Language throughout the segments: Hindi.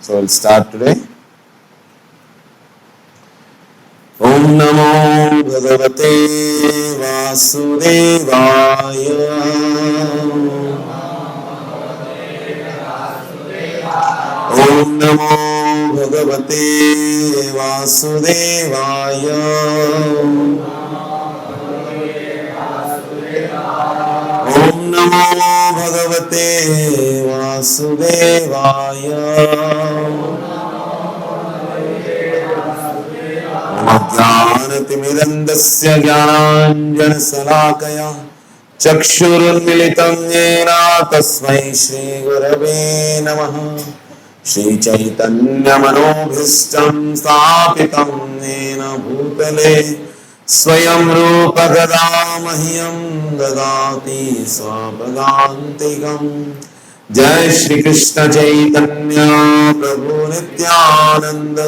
So we'll start today. Om Namo Bhagavate Vasudevaya. Om Namo Bhagavate Vasudevaya. Om Namo Bhagavate Vasudevaya. ज्ञानतिमिरन्दस्य ज्ञानाञ्जनशलाकया चक्षुरुन्मिलितं येन तस्मै श्रीगुरवे नमः। श्रीचैतन्यमनोभीष्टं स्थापितं येन भूतले स्वयं रूप कदा मह्यं ददाति स्वपदान्तिकम्। जय श्री कृष्ण चैतन्य प्रभु नित्यानंद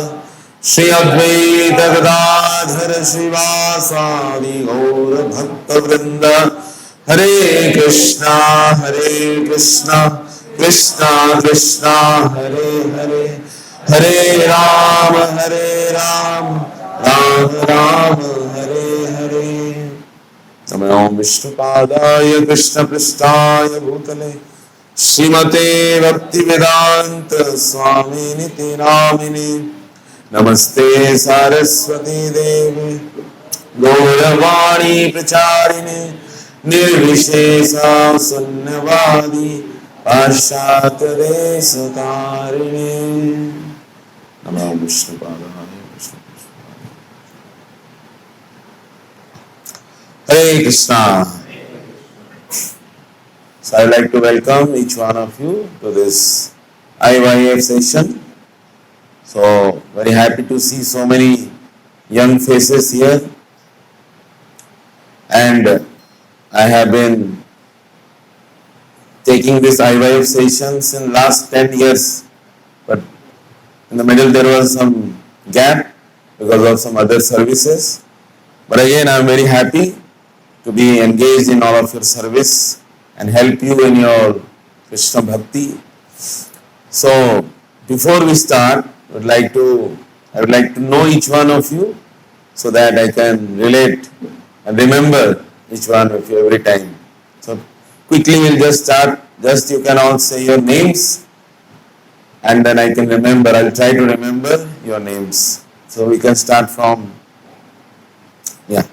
श्री अद्वैत गदाधर श्रीवासादि गौर भक्त वृंद। हरे कृष्णा कृष्णा कृष्णा हरे हरे, हरे राम राम राम हरे हरे। नमो विष्णुपादाय कृष्ण पृष्ठाय भूतले श्रीमते भक्तिवेदांत स्वामी निति नामिने। नमस्ते सरस्वती देवी गौरवाणी प्रचारिणे निर्विशेषा शून्यवादी पाश्चात्य देशतारिणे। नमो विष्णुपादाय कृष्ण। हरे Krishna. So I would like to welcome each one of you to this IYF session. So very happy to see so many young faces here, and I have been taking this IYF sessions in last 10 years, but in the middle there was some gap because of some other services. But again I am very happy to be engaged in all of your service and help you in your Krishna Bhakti. So before we start, I would like to know each one of you so that I can relate and remember each one of you every time. So quickly we'll just start. Just you can all say your names and then I can remember. I'll try to remember your names. So we can start from, yeah.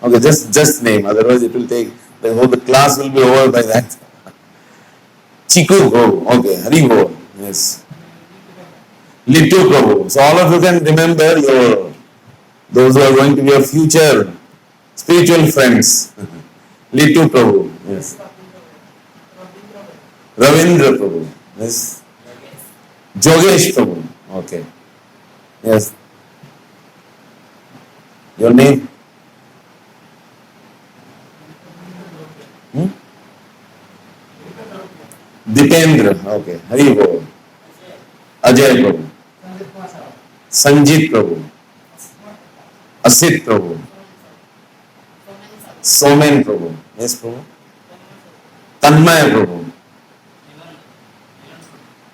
Okay, just name, otherwise it will take, the whole class will be over by that. Chiku Prabhu, okay, Hari Prabhu, yes. Littu Prabhu. So all of you can remember those who are going to be your future spiritual friends. Littu Prabhu, yes. Ravindra Prabhu, yes. Jogesh Prabhu, okay, yes. Your name? Dipendra, okay. Hari Prabhu. Ajay Prabhu. Sanjit Prabhu. Asit Prabhu. Somen Prabhu. Yes, Prabhu. Tanmay Prabhu.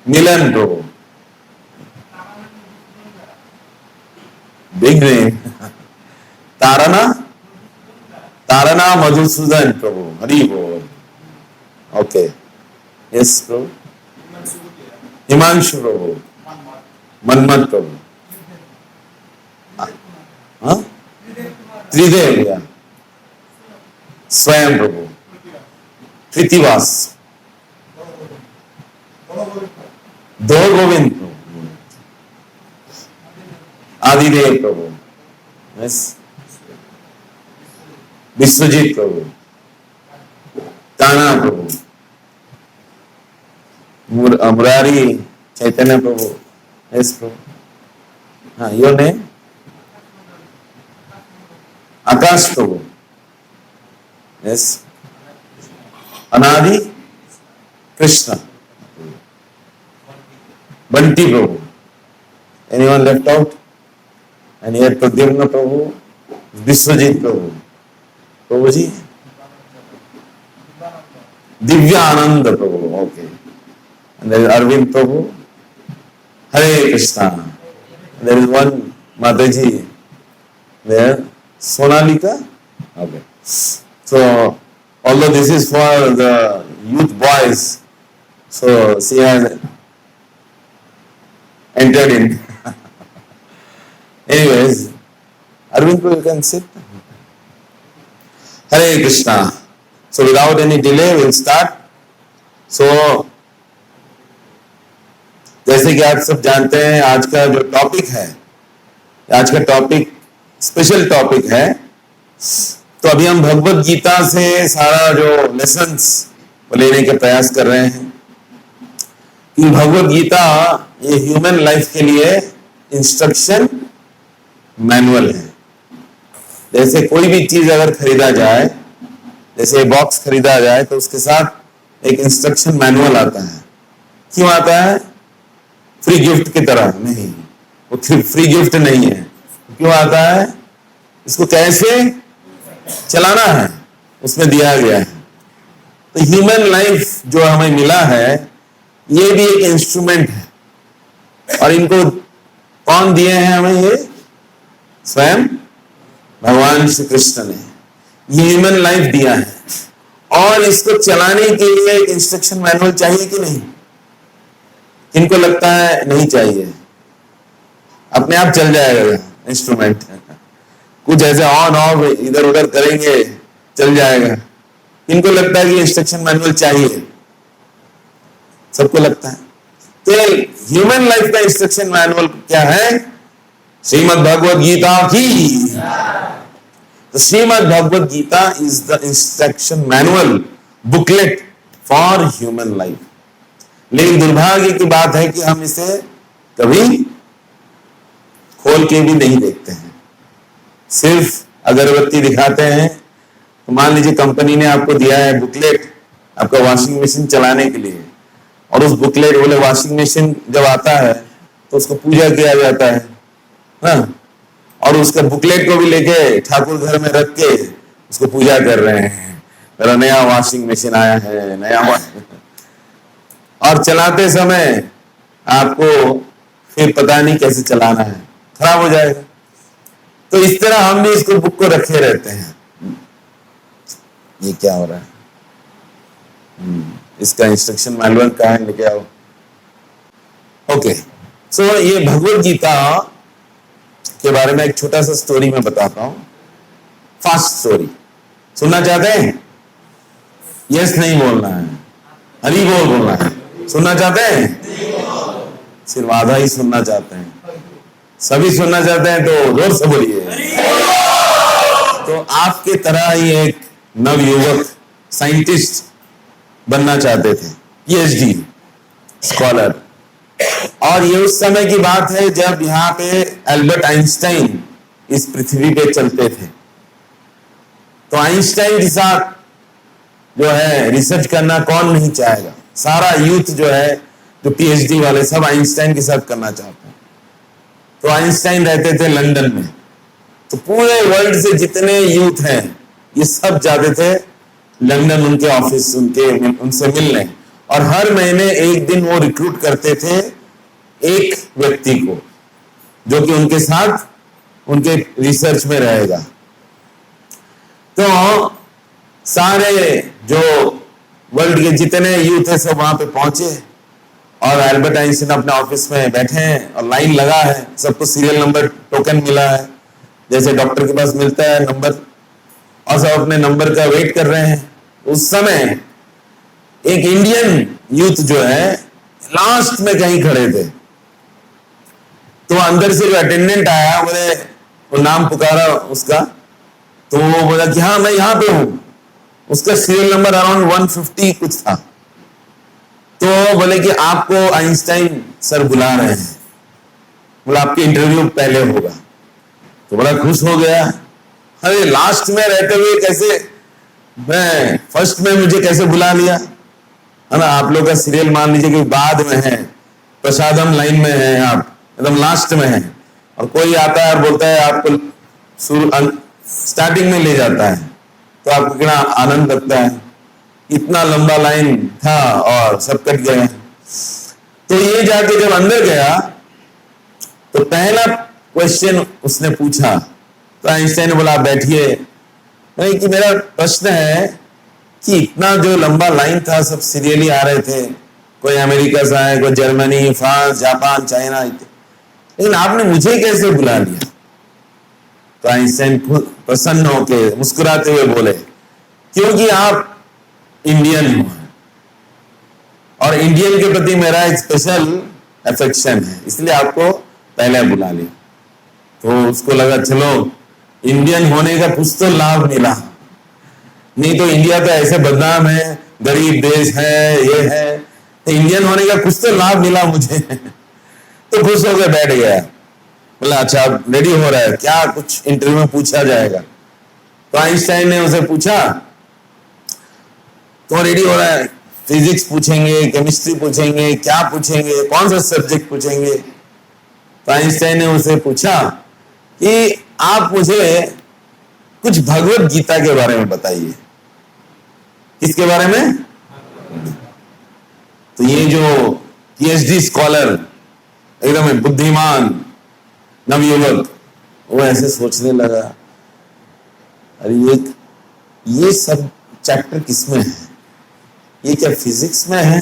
Milan Prabhu. Big name. Tarana Madhusudan Prabhu. Hari Prabhu. Okay. Yes, Prabhu. Himanshu Prabhu. Manmat Prabhu. Tridev, yeah. Swayam Prabhu. Kritivas. Dho Govind Prabhu. Adidev Prabhu. Yes. Biswajit Prabhu. Tana Prabhu. Murari Chaitanya Prabhu. Yes, Prabhu. Your name? Akash Prabhu. Yes. Anadi Krishna. Banti Prabhu. Anyone left out? And here Pradyumna Prabhu. Biswajit Prabhu. Prabhuji? Divyanand Prabhu, okay, and there is Arvind Prabhu, Hare Krishna. There is one Mataji there, Sonalika. Okay. So, although this is for the youth boys, so she has entered in. Anyways, Arvind Prabhu, you can sit. Hare Krishna. So, without any delay, we'll start. So, जैसे कि आप सब जानते हैं, आज का जो टॉपिक है, आज का टॉपिक स्पेशल टॉपिक है। तो अभी हम भगवत गीता से सारा जो लेसन्स लेने के प्रयास कर रहे हैं कि भगवत गीता ये ह्यूमन लाइफ के लिए इंस्ट्रक्शन मैनुअल है। जैसे कोई भी चीज अगर खरीदा जाए, जैसे बॉक्स खरीदा जाए, तो उसके साथ एक इंस्ट्रक्शन मैनुअल आता है। क्यों आता है? फ्री गिफ्ट की तरह नहीं, वो फ्री गिफ्ट नहीं है। क्यों आता है? इसको कैसे चलाना है उसमें दिया गया है। तो ह्यूमन लाइफ जो हमें मिला है, ये भी एक इंस्ट्रूमेंट है। और इनको कौन दिए हैं हमें? ये स्वयं भगवान श्री कृष्ण ने ये ह्यूमन लाइफ दिया है। और इसको चलाने के लिए एक इंस्ट्रक्शन मैनुअल चाहिए कि नहीं? इनको लगता है नहीं चाहिए, अपने आप चल जाएगा इंस्ट्रूमेंट, कुछ ऐसे ऑन ऑफ इधर उधर करेंगे चल जाएगा। इनको लगता है कि इंस्ट्रक्शन मैनुअल चाहिए, सबको लगता है। तो ह्यूमन लाइफ का इंस्ट्रक्शन मैनुअल क्या है? श्रीमद् भगवद गीता की। तो Shrimad Bhagavad Gita is the instruction manual booklet for human life. लेकिन दुर्भाग्य की बात है कि हम इसे कभी खोल के भी नहीं देखते हैं, सिर्फ अगरबत्ती दिखाते हैं। तो मान लीजिए कंपनी ने आपको दिया है बुकलेट आपका वॉशिंग मशीन चलाने के लिए, और उस बुकलेट बोले वॉशिंग मशीन जब आता है तो उसको पूजा किया जाता है ना, और उसका बुकलेट को भी लेके ठाकुर घर में रख के उसको पूजा कर रहे हैं, मेरा नया वॉशिंग मशीन आया है, नया और चलाते समय आपको फिर पता नहीं कैसे चलाना है, खराब हो जाएगा। तो इस तरह हम भी इसको बुक को रखे रहते हैं। ये क्या हो रहा है? इसका इंस्ट्रक्शन मैनुअल कहाँ है, लेके आओ। ओके, सो ये भगवत गीता के बारे में एक छोटा सा स्टोरी मैं बताता हूं, फास्ट स्टोरी। सुनना चाहते हैं? यस नहीं बोलना है, हरी बोल बोलना है। सुनना चाहते हैं? सिर्फ आधा ही सुनना चाहते हैं। सभी सुनना चाहते हैं तो जोर से बोलिए। तो आपके तरह ही एक नवयुवक साइंटिस्ट बनना चाहते थे, पीएचडी स्कॉलर। और ये उस समय की बात है जब यहाँ पे एल्बर्ट आइंस्टाइन इस पृथ्वी पे चलते थे। तो आइंस्टाइन के साथ जो है रिसर्च करना कौन नहीं चाहेगा? सारा यूथ जो है, जो पीएचडी वाले, सब आइंस्टाइन के साथ करना चाहते हैं। तो आइंस्टाइन रहते थे लंदन में। तो पूरे वर्ल्ड से जितने यूथ हैं ये सब जाते थे लंदन उनके ऑफिस, उनसे मिलने। और हर महीने एक दिन वो रिक्रूट करते थे एक व्यक्ति को, जो कि उनके साथ उनके रिसर्च में रहेगा। तो सारे जो वर्ल्ड के जितने यूथ है सब वहां पे पहुंचे, और एल्बर्ट आइंस्टाइन अपने ऑफिस में बैठे हैं और लाइन लगा है, सबको सीरियल नंबर टोकन मिला है, जैसे डॉक्टर के पास मिलता है नंबर, और सब अपने नंबर का वेट कर रहे हैं। उस समय एक इंडियन यूथ जो है लास्ट में कहीं खड़े थे। तो अंदर से जो अटेंडेंट आया, बोले वो नाम पुकारा उसका, तो वो बोला कि हाँ मैं यहाँ पे हूं। उसका सीरियल नंबर अराउंड 150 कुछ था। तो बोले कि आपको आइंस्टाइन सर बुला रहे हैं, बोला आपकी इंटरव्यू पहले होगा। तो बड़ा खुश हो गया, अरे लास्ट में रहते हुए कैसे, मैं फर्स्ट में मुझे कैसे बुला लिया, है ना। आप लोग का सीरियल मान लीजिए कि बाद में है, प्रसादम लाइन में है, आप एकदम लास्ट में है, और कोई आता है और बोलता है आपको स्टार्टिंग में ले जाता है, तो आपको कितना आनंद लगता है। इतना लंबा लाइन था और सब कट गया। तो ये जाके जब अंदर गया तो पहला क्वेश्चन उसने पूछा, तो आइंस्टाइन ने बोला बैठिए। नहीं कि मेरा प्रश्न है कि इतना जो लंबा लाइन था, सब सीरियली आ रहे थे, कोई अमेरिका से आए, कोई जर्मनी, फ्रांस, जापान, चाइना, लेकिन आपने मुझे कैसे बुला लिया? तो आइंस्टाइन प्रसन्न होकर मुस्कुराते हुए बोले, क्योंकि आप इंडियन हो और इंडियन के प्रति मेरा एक स्पेशल अफेक्शन है, इसलिए आपको पहले बुला लिया। तो उसको लगा चलो इंडियन होने का कुछ तो लाभ मिला, नहीं तो इंडिया तो ऐसे बदनाम है, गरीब देश है, ये है, तो इंडियन होने का कुछ तो लाभ मिला मुझे। तो खुश होकर बैठ गया। बोला अच्छा अब रेडी हो रहा है क्या, कुछ इंटरव्यू में पूछा जाएगा? तो आइंस्टाइन ने उसे पूछा, तो रेडी हो रहा है, फिजिक्स पूछेंगे, केमिस्ट्री पूछेंगे, क्या पूछेंगे, कौन सा सब्जेक्ट पूछेंगे? तो आइंस्टाइन ने उसे पूछा कि आप मुझे कुछ भगवत गीता के बारे में बताइए। किसके बारे में? तो ये जो पीएचडी स्कॉलर, एकदम बुद्धिमान नवयुवक, वो ऐसे सोचने लगा, अरे ये सब चैप्टर किसमें है? ये क्या फिजिक्स में है,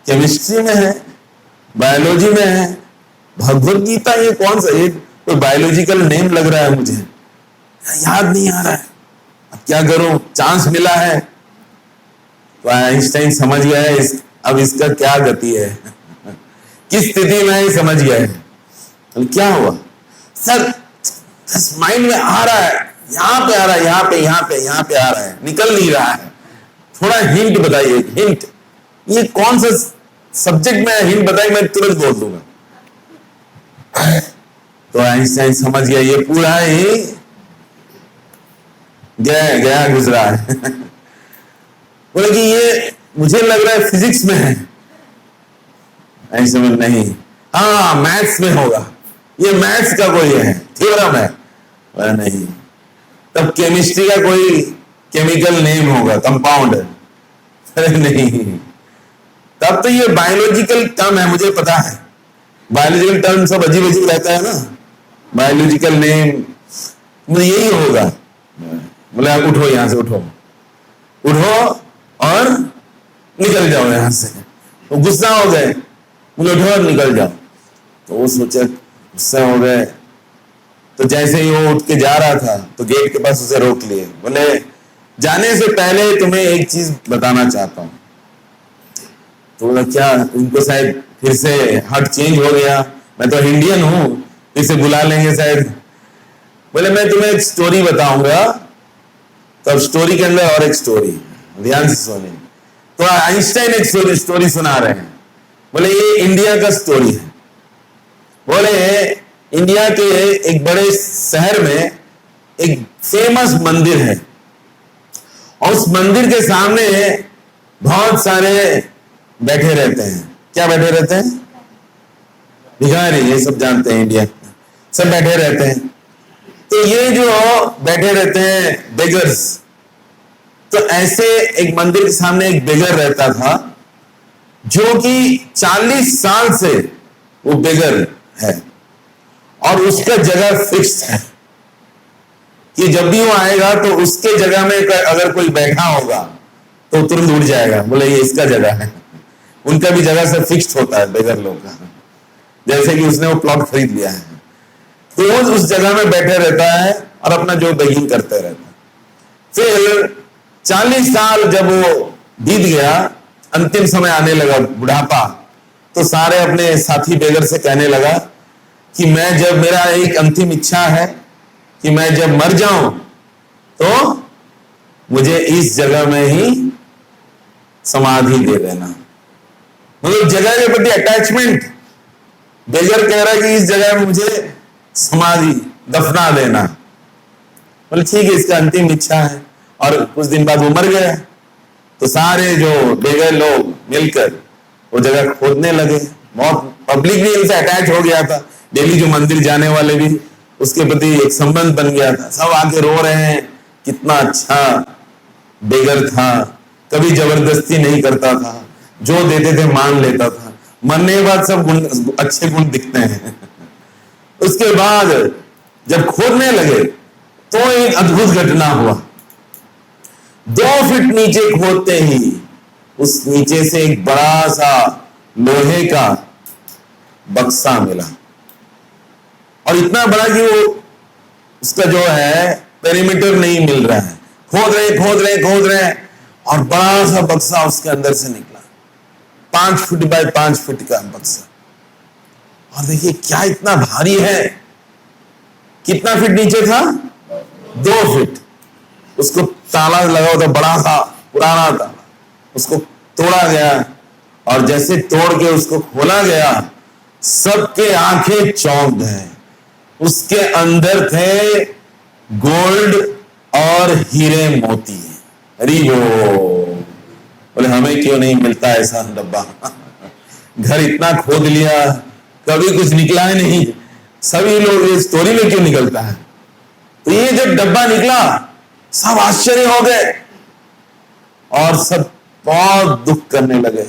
केमिस्ट्री में है, बायोलॉजी में है, भगवत गीता ये कौन सा? ये कोई बायोलॉजिकल नेम लग रहा है मुझे, याद नहीं आ रहा है, अब क्या करूं? चांस मिला है। तो आइंस्टाइन समझ गया है अब इसका क्या गति है, किस स्थिति में है समझ गया है। तो क्या हुआ सर, माइंड में आ रहा है, यहां पे आ रहा है, यहां पे यहां पे यहां पे आ रहा है, निकल नहीं रहा है, थोड़ा हिंट बताइए, हिंट, ये कौन सा सब्जेक्ट में हिंट बताइए, मैं तुरंत बोल दूंगा। तो आइंस्टाइन समझ गया ये पूरा ही गया गुजरा है। बोले कि ये मुझे लग रहा है फिजिक्स में है। ऐसे में नहीं, हाँ मैथ्स में होगा, ये मैथ्स का कोई है, थ्योरम है। बोला नहीं, तब केमिस्ट्री का कोई केमिकल नेम होगा, कंपाउंड। नहीं, तब तो ये बायोलॉजिकल टर्म है, मुझे पता है, बायोलॉजिकल टर्म सब अजीब अजीब रहता है ना, बायोलॉजिकल नेम, मुझे यही होगा। बोले आप उठो, यहां से उठो, उठो और निकल जाओ यहां से। वो गुस्सा हो गए, बोले उठो और निकल जाओ। तो वो सोचा, गुस्सा हो गए, तो जैसे ही वो उठ के जा रहा था तो गेट के पास उसे रोक लिए। बोले जाने से पहले तुम्हें एक चीज बताना चाहता हूं। तो बोला क्या? इनको शायद फिर से हार्ट चेंज हो गया, मैं तो इंडियन हूं, फिर से बुला लेंगे शायद। बोले मैं तुम्हें एक स्टोरी बताऊंगा, तो अब स्टोरी के अंदर और एक स्टोरी, ध्यान से सुनिए। तो आइंस्टाइन एक स्टोरी सुना रहे हैं। बोले ये इंडिया का स्टोरी है। बोले इंडिया के एक बड़े शहर में एक फेमस मंदिर है, और उस मंदिर के सामने बहुत सारे बैठे रहते हैं। क्या बैठे रहते हैं? भिखारी, ये सब जानते हैं, इंडिया सब बैठे रहते हैं। तो ये जो बैठे रहते हैं बेगर्स, तो ऐसे एक मंदिर के सामने एक बेगर रहता था, जो कि 40 साल से वो बेगर है, और उसका जगह फिक्स है कि जब भी वो आएगा तो उसके जगह में अगर कोई बैठा होगा तो तुरंत उठ जाएगा। बोले ये इसका जगह है। उनका भी जगह से फिक्स होता है बेगर लोग का, जैसे कि उसने वो प्लॉट खरीद लिया है, तो वो उस जगह में बैठे रहता है और अपना जो बेगिंग करते रहता है। फिर 40 साल जब वो बीत गया, अंतिम समय आने लगा, बुढ़ापा, तो सारे अपने साथी बेगर से कहने लगा कि मैं जब, मेरा एक अंतिम इच्छा है कि मैं जब मर जाऊं तो मुझे इस जगह में ही समाधि दे देना। मतलब जगह के प्रति अटैचमेंट, बेगर कह रहा है कि इस जगह में मुझे समाधि दफना देना। बोले ठीक है, इसका अंतिम इच्छा है। और कुछ दिन बाद वो मर गया, तो सारे जो बेगर लोग मिलकर वो जगह खोदने लगे। बहुत पब्लिक भी इनसे अटैच हो गया था, डेली जो मंदिर जाने वाले भी उसके प्रति एक संबंध बन गया था। सब आके रो रहे हैं, कितना अच्छा बेगर था, कभी जबरदस्ती नहीं करता था, जो देते थे मान लेता था। मरने के बाद सब गुण, अच्छे गुण दिखते हैं। उसके बाद जब खोदने लगे तो एक अद्भुत घटना हुआ। 2 फीट नीचे खोदते ही उस नीचे से एक बड़ा सा लोहे का बक्सा मिला, और इतना बड़ा कि वो उसका जो है पेरीमीटर नहीं मिल रहा है। खोद रहे और बड़ा सा बक्सा उसके अंदर से निकला, 5 फीट बाय 5 फीट का बक्सा। और देखिए क्या इतना भारी है। कितना फीट नीचे था? 2 फीट। उसको ताला लगा हुआ था, बड़ा सा पुराना ताला। उसको तोड़ा गया, और जैसे तोड़ के उसको खोला गया, सबके आंखें चौंक गए। उसके अंदर थे गोल्ड और हीरे मोती। अरे वो बोले हमें क्यों नहीं मिलता ऐसा डब्बा। घर इतना खोद लिया, कभी कुछ निकला ही नहीं। सभी लोग इस स्टोरी में क्यों निकलता है। तो ये जब डब्बा निकला, सब आश्चर्य हो गए और सब बहुत दुख करने लगे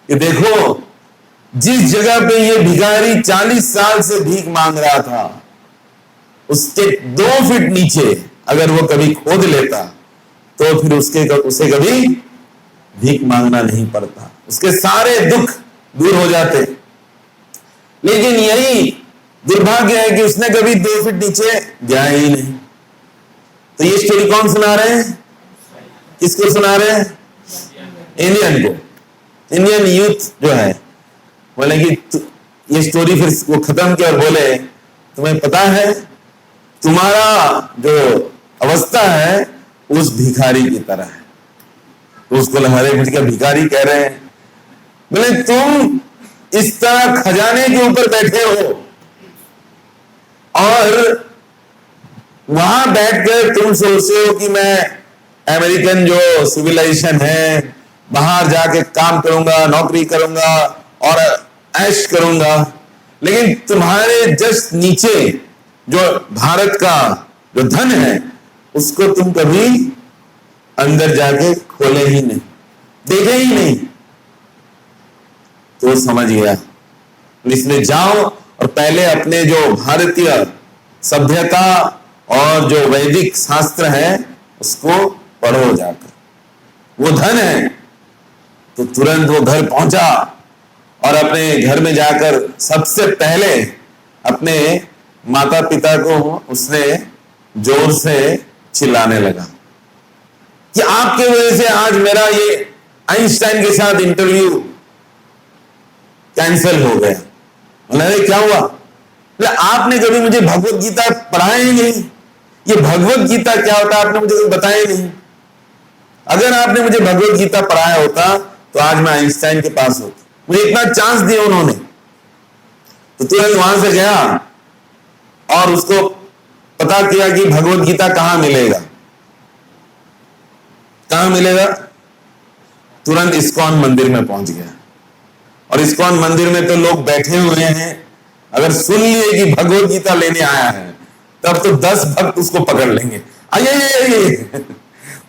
कि देखो, जिस जगह पे ये भिखारी 40 साल से भीख मांग रहा था, उसके 2 फीट नीचे अगर वो कभी खोद लेता तो फिर उसे कभी भीख मांगना नहीं पड़ता, उसके सारे दुख दूर हो जाते। लेकिन यही दुर्भाग्य है कि उसने कभी 2 फीट नीचे गया ही नहीं। तो ये स्टोरी कौन सुना रहे हैं? किसको सुना रहे हैं? इंडियन को। इंडियन यूथ जो है बोले कि ये स्टोरी फिर वो खत्म किया और बोले तुम्हें पता है तुम्हारा जो अवस्था है उस भिखारी की तरह है। तो उसको हरे मिट के भिखारी कह रहे हैं, बोले तुम इस तरह खजाने के ऊपर बैठे हो और वहां बैठकर तुम सोचते हो कि मैं अमेरिकन जो सिविलाइजेशन है, बाहर जाके काम करूंगा, नौकरी करूंगा और ऐश करूंगा। लेकिन तुम्हारे जस्ट नीचे जो भारत का जो धन है उसको तुम कभी अंदर जाके खोले ही नहीं, देखे ही नहीं। तो समझ गया, इसलिए जाओ और पहले अपने जो भारतीय सभ्यता और जो वैदिक शास्त्र है उसको पढ़ो जाकर। वो धन है। तो तुरंत वो घर पहुंचा और अपने घर में जाकर सबसे पहले अपने माता पिता को उसने जोर से चिल्लाने लगा कि आपके वजह से आज मेरा ये आइंस्टाइन के साथ इंटरव्यू कैंसिल हो गया। अरे क्या हुआ? आपने कभी मुझे भगवत गीता पढ़ाया ही नहीं। ये भगवत गीता क्या होता है आपने मुझे कभी बताया नहीं। अगर आपने मुझे भगवत गीता पढ़ाया होता तो आज मैं आइंस्टाइन के पास होता। मुझे इतना चांस दिया उन्होंने। तो तुरंत वहां से गया और उसको पता किया कि भगवत गीता कहां मिलेगा। कहां मिलेगा? तुरंत इस्कॉन मंदिर में पहुंच गया। और इस्कॉन मंदिर में तो लोग बैठे हुए हैं, अगर सुन लिए कि भगवत गीता लेने आया है तब तो 10 भक्त उसको पकड़ लेंगे। आइए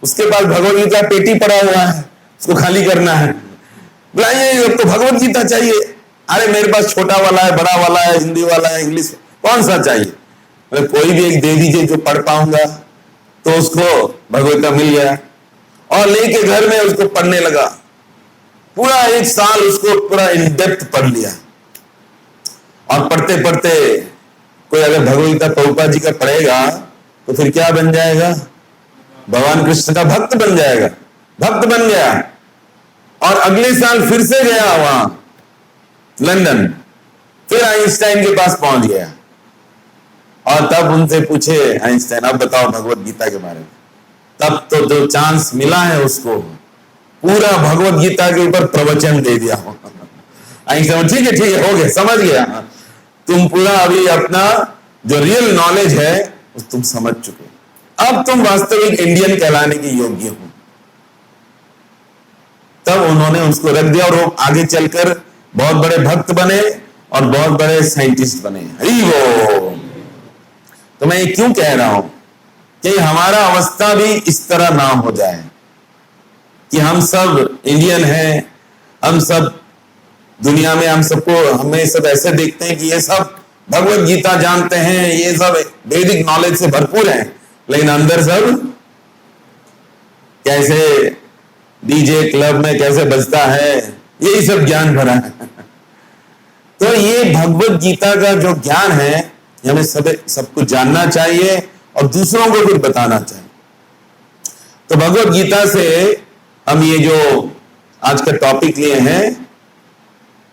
उसके पास भगवत गीता पेटी पड़ा हुआ है, उसको खाली करना है। बुलाइए, तो भगवत गीता चाहिए। अरे मेरे पास छोटा वाला है, बड़ा वाला है, हिंदी वाला है, इंग्लिश, कौन सा चाहिए? मतलब कोई भी एक दे दीजिए जो पढ़ पाऊंगा। तो उसको भगवत गीता मिल गया और लेके घर में उसको पढ़ने लगा। पूरा 1 साल उसको पूरा इन डेप्थ पढ़ लिया। और पढ़ते पढ़ते कोई अगर भगवत गीता प्रभुपाद जी का पढ़ेगा तो फिर क्या बन जाएगा? भगवान कृष्ण का भक्त बन जाएगा। भक्त बन गया और अगले साल फिर से गया वहां लंदन, फिर आइंस्टाइन के पास पहुंच गया और तब उनसे पूछे आइंस्टाइन अब बताओ भगवत गीता के बारे में। तब तो जो चांस मिला है उसको पूरा भगवत गीता के ऊपर प्रवचन दे दिया। आइंस्टाइन ठीक है हो गया, समझ गया, तुम पूरा अभी अपना जो रियल नॉलेज है उस तुम समझ चुके, अब तुम वास्तविक इंडियन कहलाने के योग्य हो। तब उन्होंने उसको रख दिया और वो आगे चलकर बहुत बड़े भक्त बने और बहुत बड़े साइंटिस्ट बने। हरी वो तो मैं ये क्यों कह रहा हूं कि हमारा अवस्था भी इस तरह ना हो जाए कि हम सब इंडियन हैं, हम सब दुनिया में, हमें सब ऐसे देखते हैं कि ये सब भगवत गीता जानते हैं, ये सब वैदिक नॉलेज से भरपूर हैं, लेकिन अंदर सब कैसे डीजे क्लब में कैसे बजता है, यही सब ज्ञान भरा है। तो ये भगवत गीता का जो ज्ञान है, हमें सब कुछ जानना चाहिए और दूसरों को कुछ बताना चाहिए। तो भगवत गीता से हम ये जो आज का टॉपिक लिए हैं,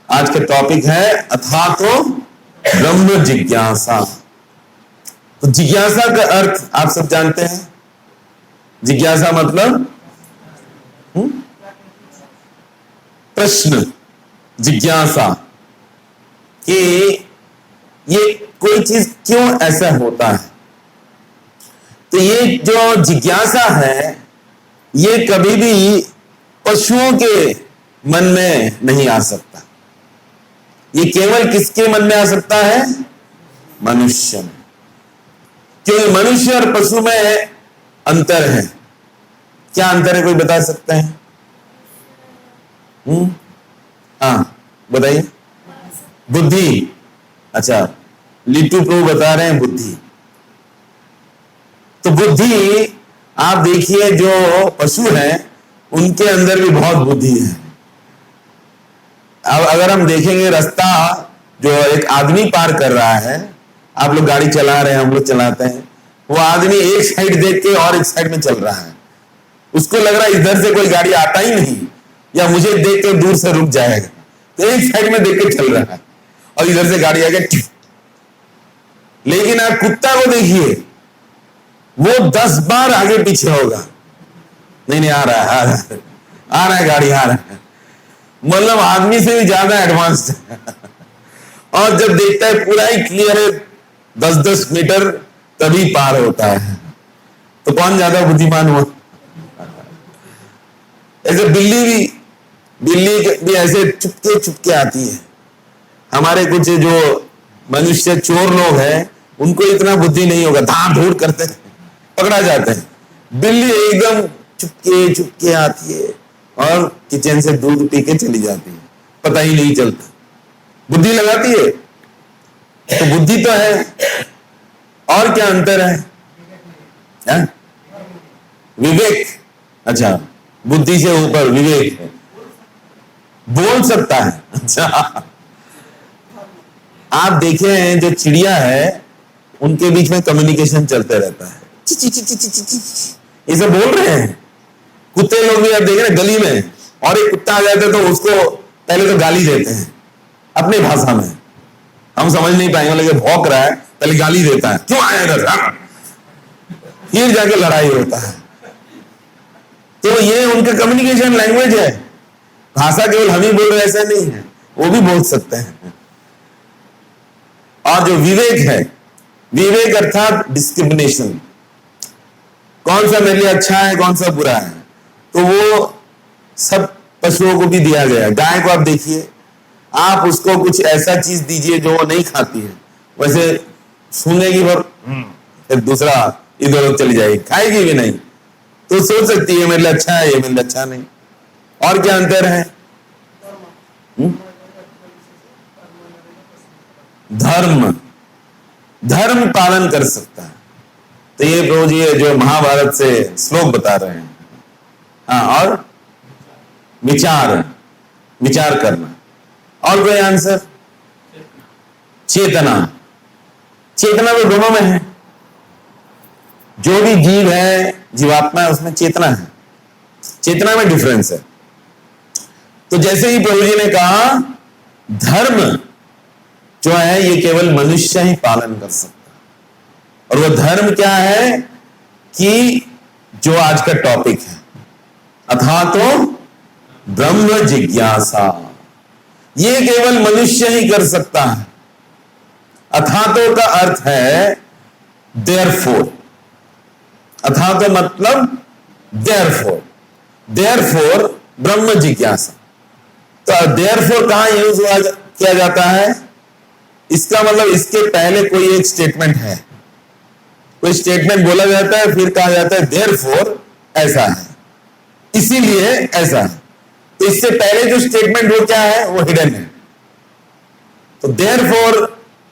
आज का टॉपिक है अथातो ब्रह्म जिज्ञासा। तो जिज्ञासा का अर्थ आप सब जानते हैं। जिज्ञासा मतलब प्रश्न, जिज्ञासा कि ये कोई चीज क्यों ऐसा होता है। तो ये जो जिज्ञासा है, ये कभी भी पशुओं के मन में नहीं आ सकता। ये केवल किसके मन में आ सकता है? मनुष्य में। क्योंकि मनुष्य और पशु में अंतर है। क्या अंतर है, कोई बता सकते हैं? हाँ बताइए। बुद्धि। अच्छा, लिट्टू प्रभु बता रहे हैं बुद्धि। तो बुद्धि आप देखिए, जो पशु हैं उनके अंदर भी बहुत बुद्धि है। अब अगर हम देखेंगे रास्ता जो एक आदमी पार कर रहा है, आप लोग गाड़ी चला रहे हैं, हम लोग चलाते हैं, वो आदमी एक साइड देख के और एक साइड में चल रहा है। उसको लग रहा है इधर से कोई गाड़ी आता ही नहीं, या मुझे देख के दूर से रुक जाएगा, तो एक साइड में देख के चल रहा है और इधर से गाड़ी आएगा। लेकिन आप कुत्ता को देखिए, वो 10 बार आगे पीछे होगा। नहीं आ रहा है, आ रहा है गाड़ी, आ रहा है। मतलब आदमी से भी ज्यादा एडवांस्ड है। और जब देखता है पूरा ही क्लियर है 10-10 मीटर, तभी पार होता है। तो कौन ज्यादा बुद्धिमान हुआ? ऐसे बिल्ली भी ऐसे चुपके चुपके आती है। हमारे कुछ जो मनुष्य चोर लोग हैं, उनको इतना बुद्धि नहीं होगा, धाम धूड़ करते पकड़ा जाते हैं। बिल्ली एकदम चुपके चुपके आती है और किचन से दूध पी के चली जाती है, पता ही नहीं चलता। बुद्धि लगाती है। तो बुद्धि तो है, और क्या अंतर है? विवेक। अच्छा, बुद्धि से ऊपर विवेक है, बोल सकता है। अच्छा, आप देखे हैं जो चिड़िया है, उनके बीच में कम्युनिकेशन चलते रहता है। ची ची ची ची ची ची ची, ये सब बोल रहे हैं। कुत्ते लोग भी आप देख रहे हैं गली में, और एक कुत्ता आ जाता है तो उसको पहले तो गाली देते हैं अपनी भाषा में, हम समझ नहीं पाएंगे, लेकिन भौंक रहा है, पहले गाली देता है, क्यों आया इधर, फिर जाके लड़ाई होता है। तो ये उनका कम्युनिकेशन लैंग्वेज है। भाषा केवल हम ही बोल रहे ऐसा नहीं है, वो भी बोल सकते हैं। और जो विवेक है, विवेक अर्थात डिस्क्रिमिनेशन, कौन सा मेरे लिए अच्छा है, कौन सा बुरा है, तो वो सब पशुओं को भी दिया गया है। गाय को आप देखिए, आप उसको कुछ ऐसा चीज दीजिए जो वो नहीं खाती है, वैसे सूंघेगी और फिर दूसरा इधर उधर चली जाएगी, खाएगी भी नहीं। तो सोच सकती है मेरे लिए अच्छा है, ये मेरे लिए अच्छा नहीं। और क्या अंतर है? धर्म पालन कर सकता है। तो ये प्रभु जी जो महाभारत से श्लोक बता रहे हैं। हाँ, और विचार करना। और कोई आंसर? चेतना तो दोनों में है। जो भी जीव है, जीवात्मा है, उसमें चेतना है। चेतना में डिफरेंस है। तो जैसे ही प्रभु जी ने कहा, धर्म जो है ये केवल मनुष्य ही पालन कर सकता है। और वो धर्म क्या है कि जो आज का टॉपिक है, अथातो ब्रह्म जिज्ञासा, ये केवल मनुष्य ही कर सकता है। अथातो का अर्थ है देयरफॉर। अथातो मतलब देयरफॉर ब्रह्म जिज्ञासा। तो देयरफॉर कहां यूज किया जाता है? इसका मतलब इसके पहले कोई एक स्टेटमेंट है, कोई स्टेटमेंट बोला जाता है, फिर कहा जाता है देयरफॉर ऐसा है, इसीलिए ऐसा। तो इससे पहले जो स्टेटमेंट वो क्या है, वो हिडन है। तो देयरफॉर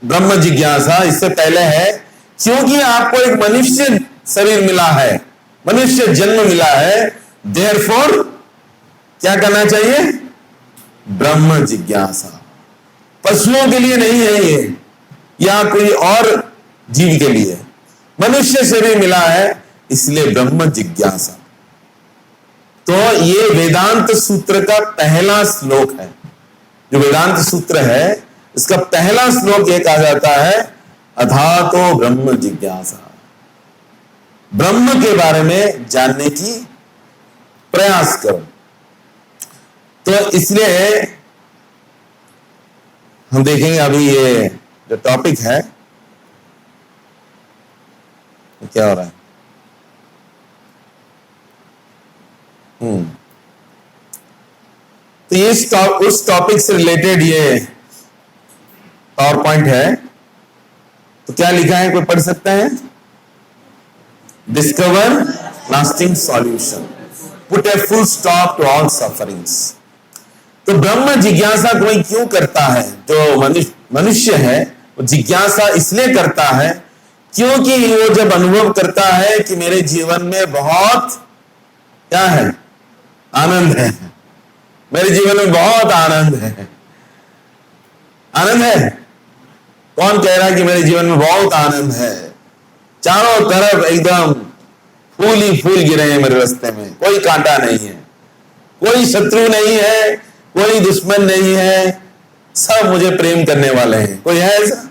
ब्रह्म जिज्ञासा इससे पहले है, क्योंकि आपको एक मनुष्य शरीर मिला है, मनुष्य जन्म मिला है, देयरफॉर क्या करना चाहिए, ब्रह्म जिज्ञासा। पशुओं के लिए नहीं है ये, या कोई और जीव के लिए, मनुष्य शरीर मिला है इसलिए ब्रह्म जिज्ञासा। तो ये वेदांत सूत्र का पहला श्लोक है। जो वेदांत सूत्र है इसका पहला श्लोक ये कहा जाता है, अथातो ब्रह्म जिज्ञासा। ब्रह्म के बारे में जानने की प्रयास करो। तो इसलिए हम देखेंगे अभी ये जो टॉपिक है क्या हो रहा है। तो ये उस टॉपिक से रिलेटेड ये पावर पॉइंट है। तो क्या लिखा है, कोई पढ़ सकता है? Discover lasting solution, put a full stop to all sufferings. तो ब्रह्म जिज्ञासा कोई क्यों करता है? जो मनुष्य है वो जिज्ञासा इसलिए करता है क्योंकि वो जब अनुभव करता है कि मेरे जीवन में बहुत क्या है, आनंद है, मेरे जीवन में बहुत आनंद है। आनंद है? कौन कह रहा है कि मेरे जीवन में बहुत आनंद है? चारों तरफ एकदम फूल ही फूल गिरे हैं मेरे रास्ते में, कोई कांटा नहीं है, कोई शत्रु नहीं है, कोई दुश्मन नहीं है, सब मुझे प्रेम करने वाले हैं। कोई है ऐसा?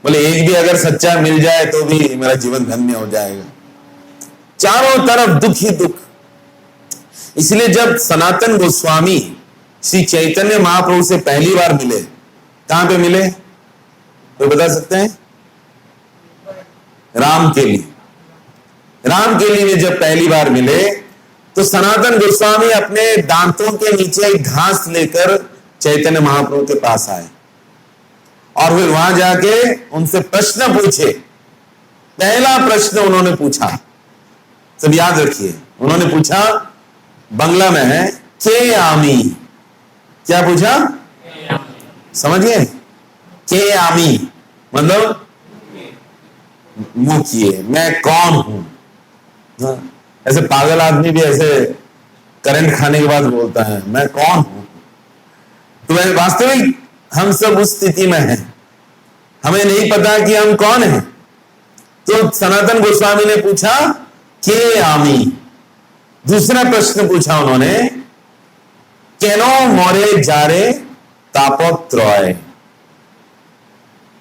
बोले एक भी अगर सच्चा मिल जाए तो भी मेरा जीवन धन्य हो जाएगा। चारों तरफ दुख ही दुख। इसलिए जब सनातन गोस्वामी श्री चैतन्य महाप्रभु से पहली बार मिले, कहां पे मिले, तो बता सकते हैं? रामकेली। रामकेली में जब पहली बार मिले तो सनातन गोस्वामी अपने दांतों के नीचे एक घास लेकर चैतन्य महाप्रभु के पास आए और फिर वहां जाके उनसे प्रश्न पूछे। पहला प्रश्न उन्होंने पूछा, सब याद रखिए, उन्होंने पूछा, बंगला में है, के आमी। क्या पूछा? समझ गए? के आमी मतलब मुंह किए, मैं कौन हूं। ऐसे पागल आदमी भी ऐसे करंट खाने के बाद बोलता है मैं कौन हूं। तो वास्तविक हम सब उस स्थिति में हैं, हमें नहीं पता कि हम कौन हैं। तो सनातन गोस्वामी ने पूछा के आमी। दूसरा प्रश्न पूछा उन्होंने, केनो मोरे जारे तापोत्रय।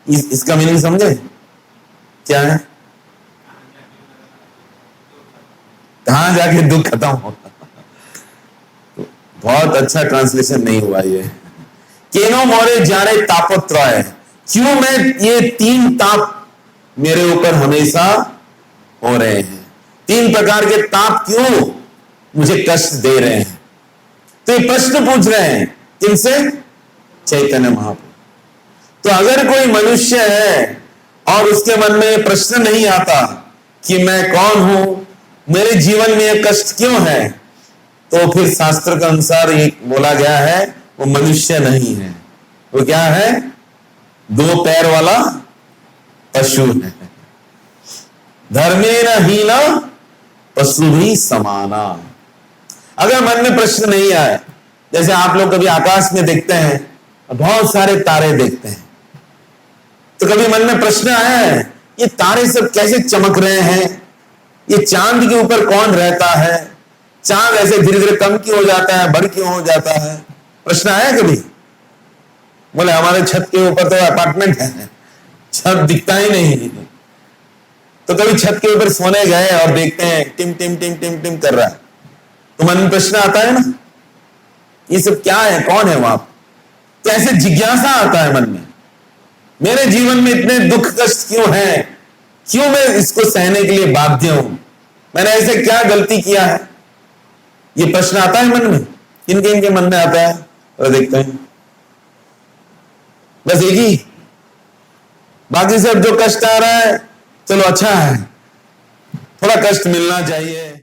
इसका मीनिंग समझे क्या है? कहां जाके दुख खत्म होगा। तो बहुत अच्छा ट्रांसलेशन नहीं हुआ ये। केनो मोरे जारे तापोत्रय, क्यों मैं ये तीन ताप मेरे ऊपर हमेशा हो रहे हैं, तीन प्रकार के ताप क्यों मुझे कष्ट दे रहे हैं। तो ये प्रश्न पूछ रहे हैं किनसे? चैतन्य महाप्रभु। तो अगर कोई मनुष्य है और उसके मन में प्रश्न नहीं आता कि मैं कौन हूं, मेरे जीवन में यह कष्ट क्यों है, तो फिर शास्त्र के अनुसार ये बोला गया है वो मनुष्य नहीं है, वो क्या है? दो पैर वाला पशु है। धर्मेण हीन पशु भी समाना। अगर मन में प्रश्न नहीं आए, जैसे आप लोग कभी आकाश में देखते हैं, बहुत सारे तारे देखते हैं, तो कभी मन में प्रश्न आया है ये तारे सब कैसे चमक रहे हैं, ये चांद के ऊपर कौन रहता है, चांद ऐसे धीरे धीरे कम क्यों हो जाता है, बढ़ क्यों हो जाता है? प्रश्न आया कभी? बोले हमारे छत के ऊपर तो अपार्टमेंट है, छत दिखता ही नहीं। तो कभी छत के ऊपर सोने गए और देखते हैं टिम टिम टिम टिम टिम कर रहा है, तो मन में प्रश्न आता है ना, ये सब क्या है, कौन है वहां? कैसे जिज्ञासा आता है मन में, मेरे जीवन में इतने दुख कष्ट क्यों है, क्यों मैं इसको सहने के लिए बाध्य हूं, मैंने ऐसे क्या गलती किया है? ये प्रश्न आता है मन में। किन किन के मन में आता है? और देखते हैं, बस एक ही, बाकी सब जो कष्ट आ रहा है चलो अच्छा है, थोड़ा कष्ट मिलना चाहिए।